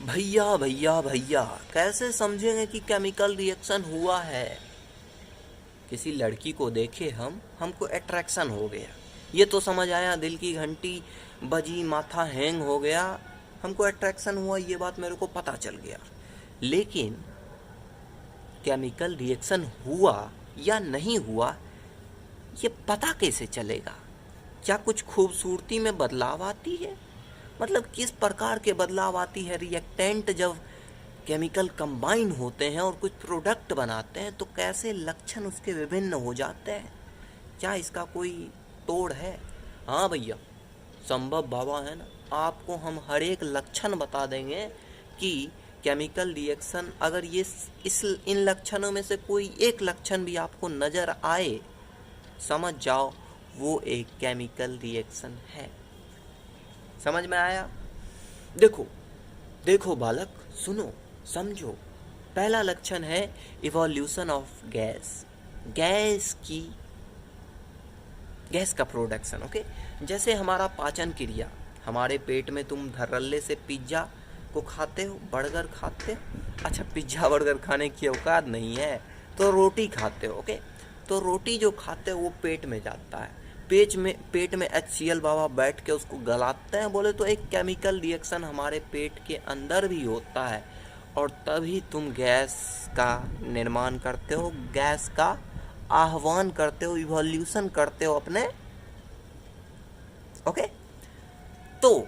भैया भैया भैया, कैसे समझेंगे कि केमिकल रिएक्शन हुआ है? किसी लड़की को देखे हमको अट्रैक्शन हो गया, ये तो समझ आया। दिल की घंटी बजी, माथा हैंग हो गया, हमको अट्रैक्शन हुआ, ये बात मेरे को पता चल गया। लेकिन केमिकल रिएक्शन हुआ या नहीं हुआ, ये पता कैसे चलेगा? क्या कुछ खूबसूरती में बदलाव आती है? मतलब किस प्रकार के बदलाव आती है रिएक्टेंट जब केमिकल कंबाइन होते हैं और कुछ प्रोडक्ट बनाते हैं, तो कैसे लक्षण उसके विभिन्न हो जाते हैं? क्या इसका कोई तोड़ है? हाँ भैया, संभव बाबा है ना। आपको हम हर एक लक्षण बता देंगे कि केमिकल रिएक्शन, अगर ये इस इन लक्षणों में से कोई एक लक्षण भी आपको नज़र आए, समझ जाओ वो एक केमिकल रिएक्शन है। समझ में आया? देखो देखो बालक, सुनो, समझो। पहला लक्षण है इवोल्यूशन ऑफ गैस। गैस की गैस का प्रोडक्शन। ओके, जैसे हमारा पाचन क्रिया, हमारे पेट में तुम धर्रल्ले से पिज्ज़ा को खाते हो, बर्गर खाते हो। अच्छा, पिज्ज़ा बर्गर खाने की औकात नहीं है तो रोटी खाते हो। ओके, तो रोटी जो खाते हो वो पेट में जाता है। पेट में HCl बाबा बैठ के उसको गलाते हैं, बोले तो एक केमिकल रिएक्शन हमारे पेट के अंदर भी होता है, और तभी तुम गैस का निर्माण करते हो, गैस का आह्वान करते हो, इवोल्यूशन करते हो अपने। ओके, तो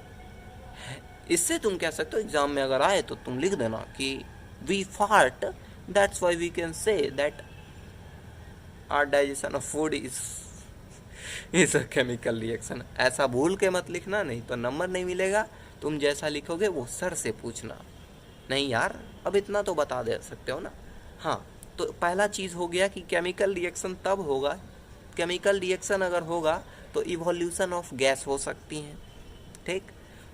इससे तुम कह सकते हो, एग्जाम में अगर आए तो तुम लिख देना कि we fart, that's why we can say that our digestion of food is a chemical reaction. ऐसा भूल के मत लिखना, नहीं तो नंबर नहीं मिलेगा। तुम जैसा लिखोगे वो सर से पूछना। नहीं यार, अब इतना तो बता दे सकते हो ना। हाँ, तो पहला चीज़ हो गया कि केमिकल रिएक्शन तब होगा, केमिकल रिएक्शन अगर होगा तो इवोल्यूशन ऑफ गैस हो सकती है। ठीक।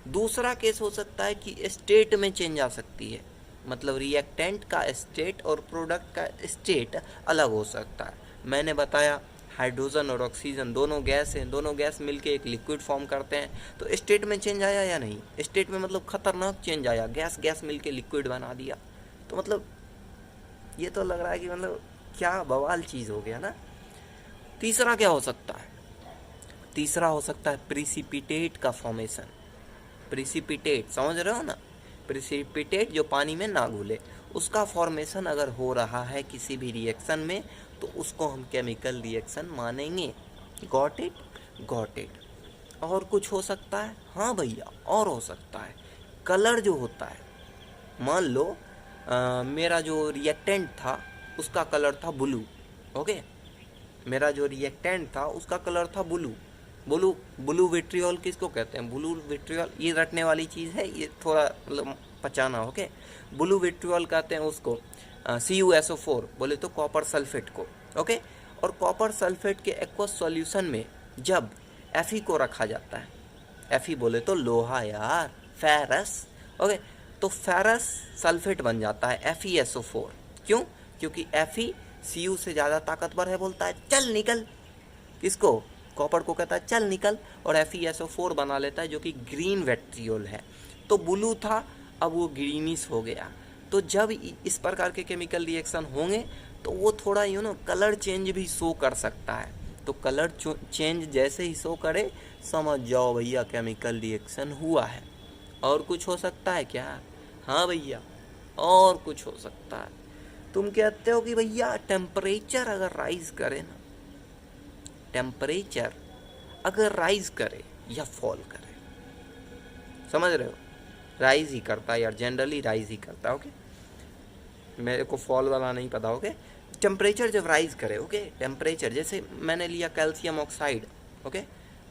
दूसरा केस हो सकता है कि स्टेट में चेंज आ सकती है, मतलब रिएक्टेंट का स्टेट और प्रोडक्ट का स्टेट अलग हो सकता है। मैंने बताया हाइड्रोजन और ऑक्सीजन दोनों गैस हैं, दोनों गैस मिलके एक लिक्विड फॉर्म करते हैं, तो स्टेट में चेंज आया या नहीं? स्टेट में मतलब खतरनाक चेंज आया, गैस गैस मिलके लिक्विड बना दिया। तो मतलब ये तो लग रहा है कि मतलब क्या बवाल चीज़ हो गया ना। तीसरा क्या हो सकता है? तीसरा हो सकता है प्रिसिपिटेट का फॉर्मेशन। प्रिसिपिटेट समझ रहे हो ना? प्रिसिपिटेट जो पानी में ना घुले, उसका फॉर्मेशन अगर हो रहा है किसी भी रिएक्शन में, तो उसको हम केमिकल रिएक्शन मानेंगे। Got it? Got it. और कुछ हो सकता है? हाँ भैया, और हो सकता है कलर जो होता है। मान लो मेरा जो रिएक्टेंट था उसका कलर था ब्लू। ओके, मेरा जो रिएक्टेंट था उसका कलर था ब्लू। ब्लू ब्लू विट्रियोल किसको कहते हैं? ब्लू विट्रियोल, ये रटने वाली चीज़ है, ये थोड़ा मतलब पचाना। ओके, ब्लू विट्रियोल कहते हैं उसको CuSO4, बोले तो कॉपर सल्फेट को। ओके, और कॉपर सल्फेट के एक्वस सॉल्यूशन में जब Fe को रखा जाता है, Fe बोले तो लोहा यार, फेरस। ओके, तो फेरस सल्फेट बन जाता है FeSO4। क्यों? क्योंकि Fe Cu से ज़्यादा ताकतवर है, बोलता है चल निकल। किसको? कॉपर को कहता है चल निकल, और FeSO4 बना लेता है, जो कि ग्रीन विट्रियोल है। तो ब्लू था, अब वो ग्रीनिश हो गया। तो जब इस प्रकार के केमिकल रिएक्शन होंगे तो वो थोड़ा कलर चेंज भी शो कर सकता है। तो कलर चेंज जैसे ही शो करे, समझ जाओ भैया केमिकल रिएक्शन हुआ है। और कुछ हो सकता है क्या? हाँ भैया, और कुछ हो सकता है। तुम कहते हो कि भैया टेम्परेचर अगर राइज करे ना, टेम्परेचर अगर राइज करे या फॉल करे, समझ रहे हो? राइज ही करता है यार, जनरली राइज ही करता है। ओके, मेरे को फॉल वाला नहीं पता। ओके, टेम्परेचर जब राइज करे, ओके, टेम्परेचर जैसे मैंने लिया कैल्शियम ऑक्साइड। ओके,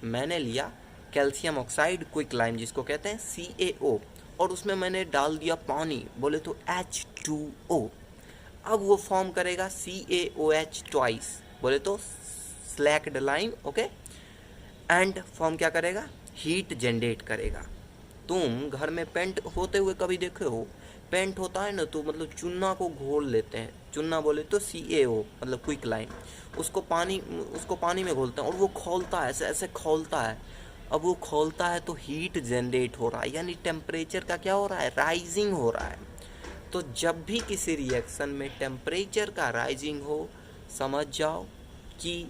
मैंने लिया कैल्शियम ऑक्साइड क्विक लाइम जिसको कहते हैं CaO, और उसमें मैंने डाल दिया पानी, बोले तो H2O। अब वो फॉर्म करेगा CaOH ट्वाइस, बोले तो slaked lime. Okay, and form क्या करेगा? हीट जनरेट करेगा। तुम घर में पेंट होते हुए कभी देखे हो? पेंट होता है ना, तो मतलब चुन्ना को घोल लेते हैं, चुन्ना बोले तो CaO मतलब क्विक लाइम, उसको पानी में घोलते हैं और वो खौलता है, ऐसे ऐसे खौलता है। अब वो खोलता है तो हीट जनरेट हो रहा है, यानी टेम्परेचर का क्या हो रहा है, राइजिंग हो रहा है। तो जब भी किसी रिएक्शन में टेम्परेचर का राइजिंग हो, समझ जाओ कि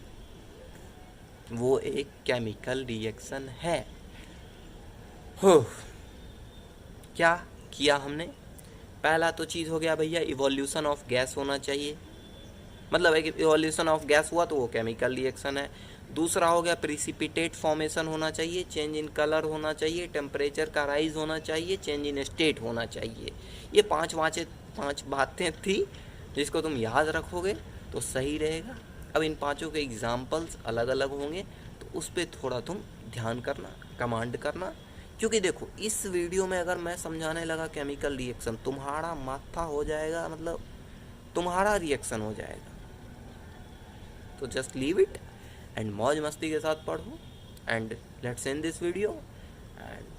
वो एक केमिकल रिएक्शन है। हो, क्या किया हमने? पहला तो चीज़ हो गया भैया, इवोल्यूशन ऑफ गैस होना चाहिए, मतलब एक इवोल्यूशन ऑफ गैस हुआ तो वो केमिकल रिएक्शन है। दूसरा हो गया प्रिसिपिटेट फॉर्मेशन होना चाहिए, चेंज इन कलर होना चाहिए, टेम्परेचर का राइज होना चाहिए, चेंज इन स्टेट होना चाहिए। ये पांच बातें थी, जिसको तुम याद रखोगे तो सही रहेगा। अब इन पांचों के एग्जाम्पल्स अलग अलग होंगे, तो उस पर थोड़ा तुम ध्यान करना, कमांड करना। क्योंकि देखो, इस वीडियो में अगर मैं समझाने लगा केमिकल रिएक्शन, तुम्हारा माथा हो जाएगा, मतलब तुम्हारा रिएक्शन हो जाएगा। तो जस्ट लीव इट एंड मौज मस्ती के साथ पढ़ो। And let's end this video and